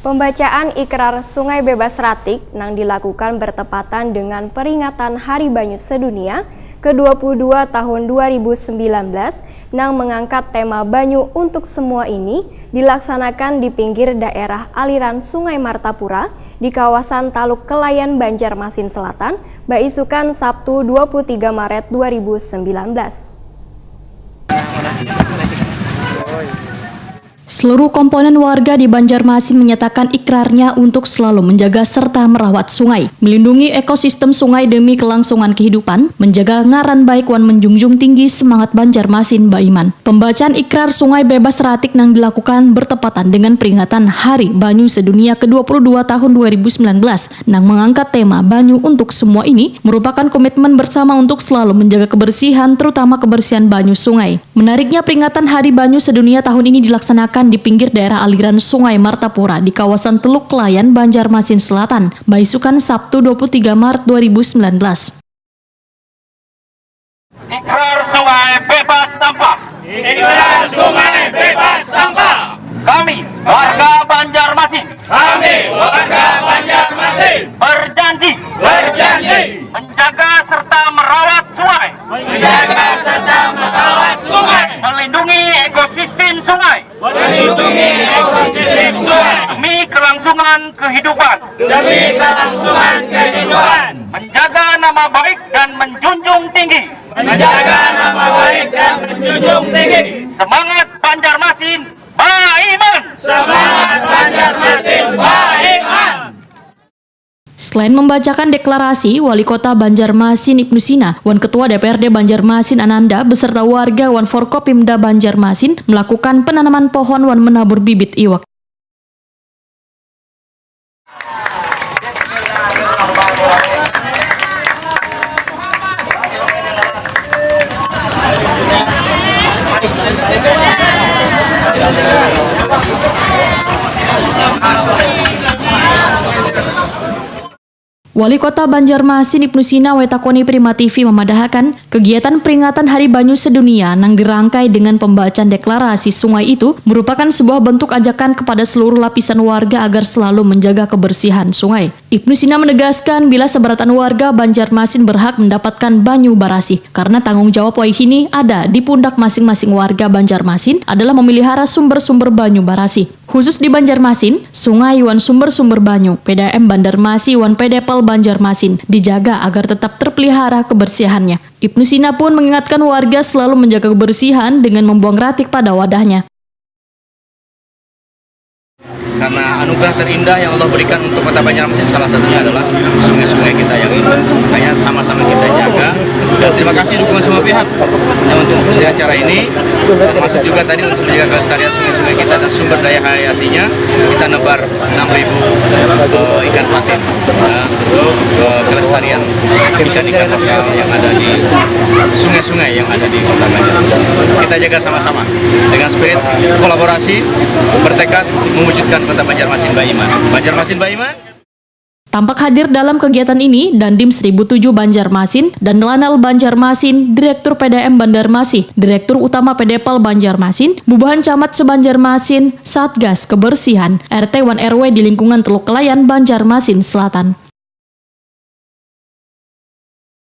Pembacaan Ikrar Sungai Bebas Ratik nang dilakukan bertepatan dengan peringatan Hari Banyu Sedunia ke-22 tahun 2019 nang mengangkat tema Banyu untuk semua ini dilaksanakan di pinggir daerah aliran Sungai Martapura di kawasan Taluk Kelayan, Banjarmasin Selatan, Baisukan Sabtu 23 Maret 2019. Seluruh komponen warga di Banjarmasin menyatakan ikrarnya untuk selalu menjaga serta merawat sungai, melindungi ekosistem sungai demi kelangsungan kehidupan, menjaga ngaran baik wan menjunjung tinggi semangat Banjarmasin Baiman. Pembacaan ikrar Sungai Bebas Ratik yang dilakukan bertepatan dengan peringatan Hari Banyu Sedunia ke-22 tahun 2019 nang mengangkat tema Banyu untuk semua ini merupakan komitmen bersama untuk selalu menjaga kebersihan, terutama kebersihan banyu sungai. Menariknya, peringatan Hari Banyu Sedunia tahun ini dilaksanakan di pinggir daerah aliran Sungai Martapura di kawasan Teluk Kelayan, Banjarmasin Selatan, Baisukan Sabtu 23 Maret 2019. Ikrar Sungai Bebas Sampah. Ikrar Sungai Bebas Sampah. Kami warga Banjarmasin. Berjanji menjaga serta merawat sungai. Melindungi ekosistem sungai. Demi kelangsungan kehidupan. Menjaga nama baik dan menjunjung tinggi. Semangat Banjarmasin Baiman. Selain membacakan deklarasi, Wali Kota Banjarmasin Ibnu Sina, Wan Ketua DPRD Banjarmasin Ananda beserta warga Wan Forkopimda Banjarmasin melakukan penanaman pohon wan menabur bibit iwak. Wali Kota Banjarmasin Ibnu Sina Wetakoni Prima TV memadahkan kegiatan peringatan Hari Banyu Sedunia nang dirangkai dengan pembacaan deklarasi sungai itu merupakan sebuah bentuk ajakan kepada seluruh lapisan warga agar selalu menjaga kebersihan sungai. Ibnu Sina menegaskan bila seberatan warga Banjarmasin berhak mendapatkan banyu barasi karena tanggung jawab waihini ada di pundak masing-masing warga Banjarmasin adalah memelihara sumber-sumber banyu barasi. Khusus di Banjarmasin, sungai wan sumber-sumber banyu, PDAM Bandarmasi wan PDPL Banjarmasin dijaga agar tetap terpelihara kebersihannya. Ibnu Sina pun mengingatkan warga selalu menjaga kebersihan dengan membuang ratik pada wadahnya. Karena anugerah terindah yang Allah berikan untuk Kota Banjarmasin salah satunya adalah sungai-sungai kita yang indah. Makanya sama-sama kita jaga. Dan terima kasih dukungan semua pihak yang untuk di acara ini, termasuk juga tadi untuk menjaga kelestarian sungai-sungai kita dan sumber daya hayatinya. Kita nebar 6.000 ikan patin untuk kelestarian ikan-ikan lokal yang ada di sungai-sungai yang ada di Kota Banjarmasin. Kita jaga sama-sama dengan spirit kolaborasi, bertekad mewujudkan Kota Banjarmasin Baiman. Banjarmasin Baiman. Tampak hadir dalam kegiatan ini Dandim 1007 Banjarmasin dan Lanal Banjarmasin, Direktur PDAM Bandarmasi, Direktur Utama PDPL Banjarmasin, Bubahan Camat Sebanjarmasin, Satgas Kebersihan, RT 1 RW di lingkungan Teluk Kelayan, Banjarmasin Selatan.